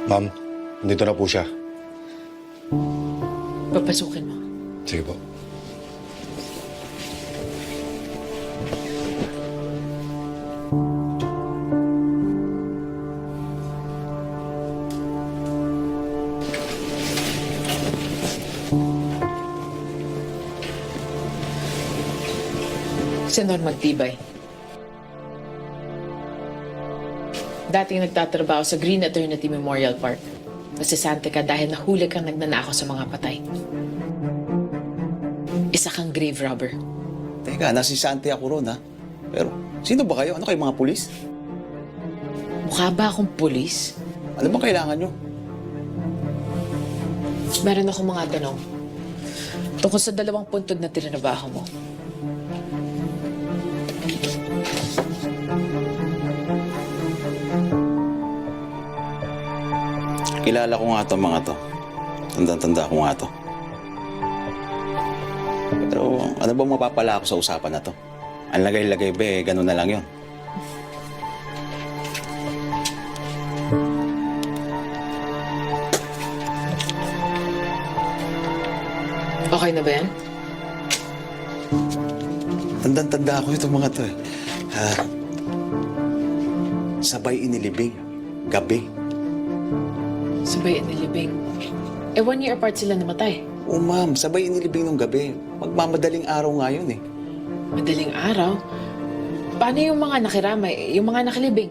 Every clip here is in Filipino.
Ma'am, nandito na po siya. Papasukin mo. Sige po. Senor Magtibay. Dating nagtatrabaho sa Green Eternity Memorial Park. Nasisante ka dahil nahuli kang nagnanakaw sa mga patay. Isa kang grave robber. Teka, nasisante ako ron, ha? Pero, sino ba kayo? Ano kayo, mga pulis? Mukha ba akong pulis? Ano bang kailangan nyo? Meron akong mga tanong. Tungkol sa 2 puntod na tinrabaho mo. Kilala ko nga itong mga to. Tanda-tanda ko nga to. Pero, ano bang mapapala ako sa usapan na to? Ang lagay-lagay ba eh, ganun na lang yun. Okay na ba yan? Tanda-tanda ako itong mga to eh. Sabay inilibing. Gabi. Sabay inilibing. 1 year apart sila namatay. Oo, ma'am. Sabay inilibing nung gabi. Magmamadaling araw nga yun eh. Madaling araw. Paano yung mga nakiramay? Yung mga nakilibing?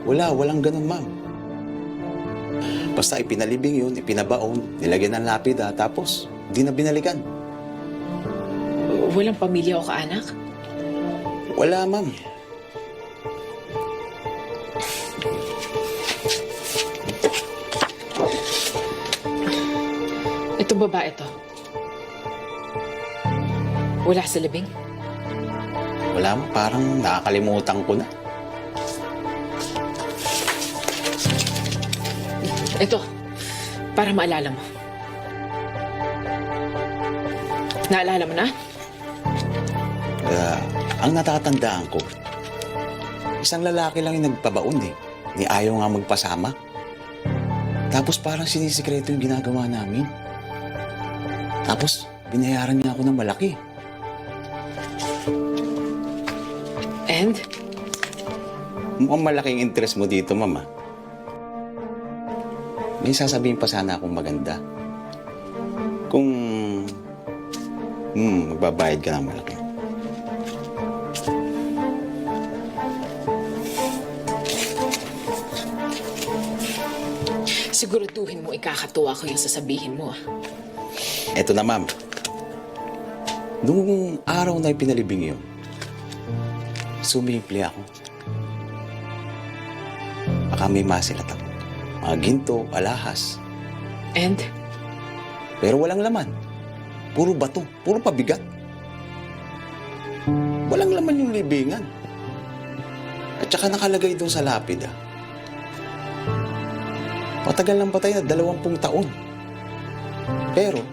Walang ganun, ma'am. Basta ipinalibing yun, ipinabaon, nilagyan ng lapida, tapos di na binalikan. Walang pamilya o kaanak? Wala, ma'am. Itong babae to. Wala sa libing? Wala, ma'am. Parang nakakalimutan ko na. Ito, para maalala mo. Naalala mo na? Ang natatandaan ko, isang lalaki lang yung nagpabaon eh. Ni ayaw nga magpasama. Tapos parang sinisikreto yung ginagawa namin. Tapos binayaran niya ako ng malaki. And? Mukhang malaking interest mo dito, mama. May sasabihin pa sana akong maganda. Kung magbabayad ka ng malaki. Siguraduhin mo ikakatuwa ko yung sasabihin mo. Eto na, ma'am. Noong araw na ipinalibing yun, sumimple ako. Baka may masilat ako. Mga ginto, alahas. And? Pero walang laman. Puro bato, puro pabigat. Walang laman yung libingan. At saka nakalagay doon sa lapida. Matagal ng patay na 20 taon. Pero,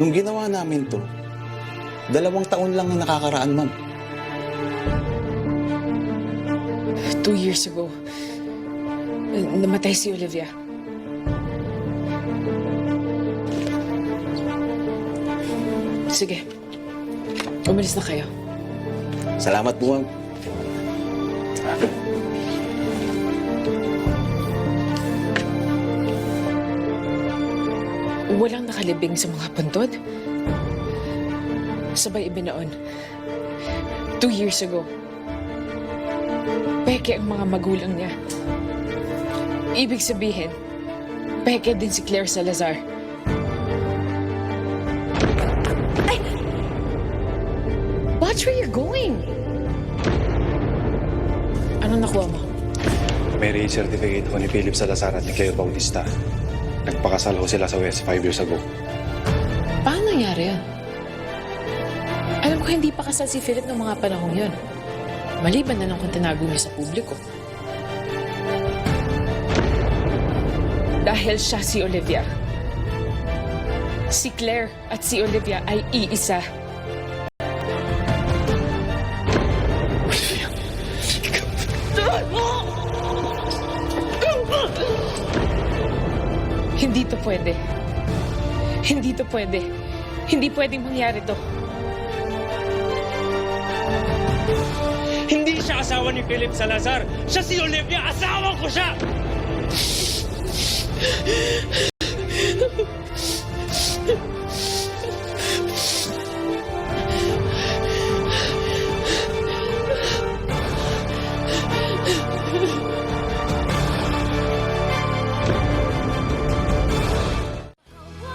nung ginawa namin to, 2 taon lang na nakakaraan, ma'am. 2 years ago, namatay si Olivia. Sige, umalis na kayo. Salamat po, ma'am. Walang nakalibing sa mga puntod. Sabay ibinaon. 2 years ago. Peke ang mga magulang niya. Ibig sabihin, peke din si Claire Salazar. Ay! Watch where you're going! Anong nakuha mo? Marriage certificate ko ni Philip Salazar at ni Claire Bautista. Nagpakasal ho sila sa West 5 years ago. Paano nangyari yan? Alam ko hindi pa kasal si Philip ng mga panahong yun. Maliban na lang kung tinago niya sa publiko. Dahil siya si Olivia. Si Claire at si Olivia ay iisa. Hindi to pwede. Hindi to pwede. Hindi pwedeng mangyari to. Hindi siya asawa ni Philip Salazar. Siya si Olivia. Asawa ko siya!